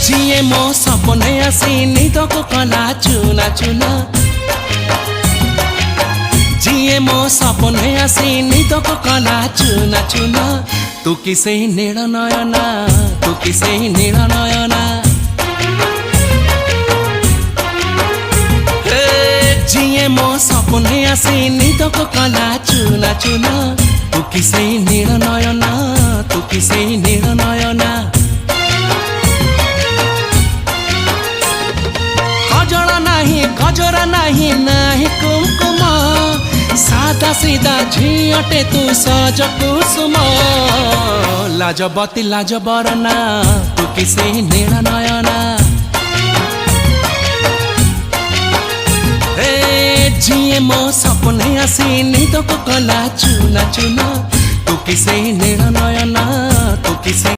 जिए मो सपने आसी निदको कला चुना चुना जिए मो सपने आसी निदको कला चुना चुना तू किसे नील नयना तू किसे नील नयना जिए मो सपने आसी निदको कला चुना चुना तू किसे नील नयना तू किसे नील नयना गजरा नहीं नहीं कुमकुम सादा सीधा झियटे तू सज कुसुम लाजबती लाज बरना तू किसे नील नयना जिए मो सपने आसी निदको कला चुना चुना तू किसे नील नयना तू किसे